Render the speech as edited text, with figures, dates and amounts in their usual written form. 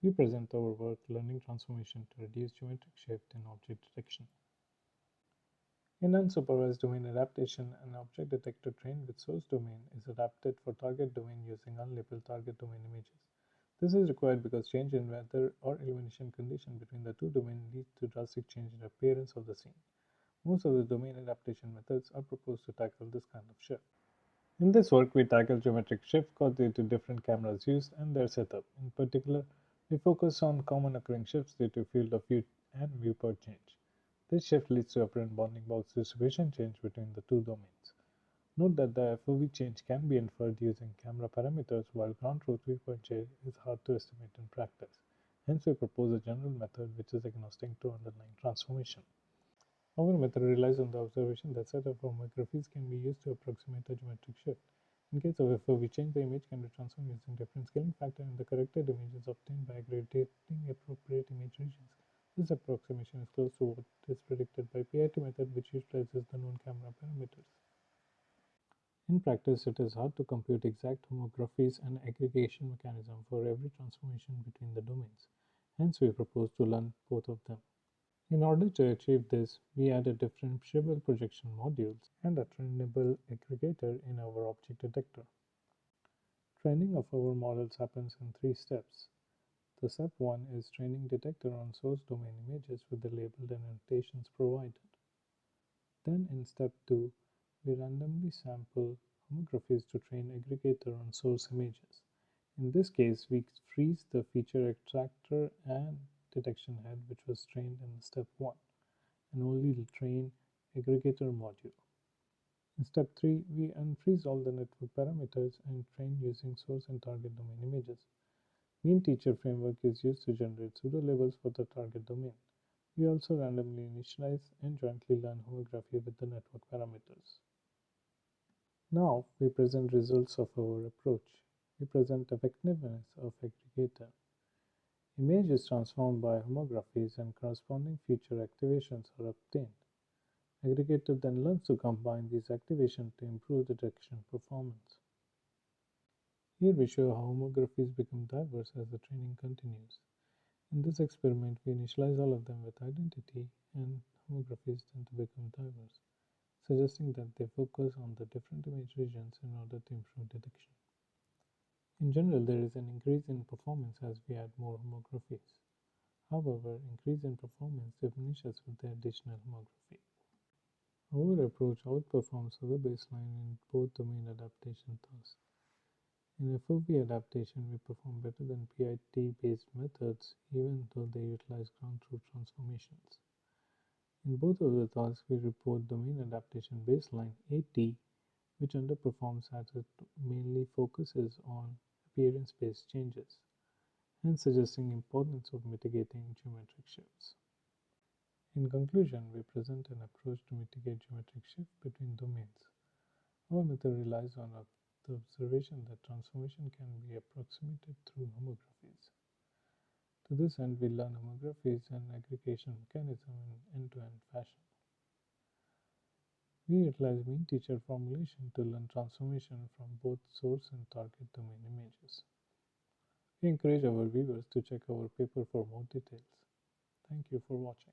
We present our work learning transformation to reduce geometric shift in object detection. In unsupervised domain adaptation, an object detector trained with source domain is adapted for target domain using unlabeled target domain images. This is required because change in weather or illumination condition between the two domains leads to drastic change in appearance of the scene. Most of the domain adaptation methods are proposed to tackle this kind of shift. In this work, we tackle geometric shift caused due to different cameras used and their setup. In particular, we focus on common occurring shifts due to field of view and viewport change. This shift leads to apparent bounding box distribution change between the two domains. Note that the FOV change can be inferred using camera parameters, while ground truth viewpoint change is hard to estimate in practice. Hence, we propose a general method which is agnostic to underlying transformation. Our method relies on the observation that set of homographies can be used to approximate a geometric shift. In case of FOV change, the image can be transformed using different scaling factor, and the corrected image is obtained by aggregating appropriate image regions. This approximation is close to what is predicted by PIT method, which utilizes the known camera parameters. In practice, it is hard to compute exact homographies and aggregation mechanism for every transformation between the domains. Hence, we propose to learn both of them. In order to achieve this, we added differentiable projection modules and a trainable aggregator in our object detector. Training of our models happens in 3 steps. The step 1 is training detector on source domain images with the labeled annotations provided. Then in step 2, we randomly sample homographies to train aggregator on source images. In this case, we freeze the feature extractor and detection head which was trained in step 1 and only train aggregator module. In step 3, we unfreeze all the network parameters and train using source and target domain images. Mean teacher framework is used to generate pseudo-labels for the target domain. We also randomly initialize and jointly learn homography with the network parameters. Now we present results of our approach. We present effectiveness of aggregator. Image is transformed by homographies and corresponding feature activations are obtained. Aggregator then learns to combine these activations to improve detection performance. Here we show how homographies become diverse as the training continues. In this experiment, we initialize all of them with identity and homographies tend to become diverse, suggesting that they focus on the different image regions in order to improve detection. In general, there is an increase in performance as we add more homographies. However, increase in performance diminishes with the additional homography. Our approach outperforms other baseline in both domain adaptation tasks. In FOV adaptation, we perform better than PIT-based methods even though they utilize ground truth transformations. In both of the tasks, we report domain adaptation baseline 80, which underperforms as it mainly focuses on appearance-based changes, hence suggesting importance of mitigating geometric shifts. In conclusion, we present an approach to mitigate geometric shift between domains. Our method relies on the observation that transformation can be approximated through homographies. To this end, we learn homographies and aggregation mechanism in end-to-end fashion. We utilize mean teacher formulation to learn transformation from both source and target domain images. We encourage our viewers to check our paper for more details. Thank you for watching.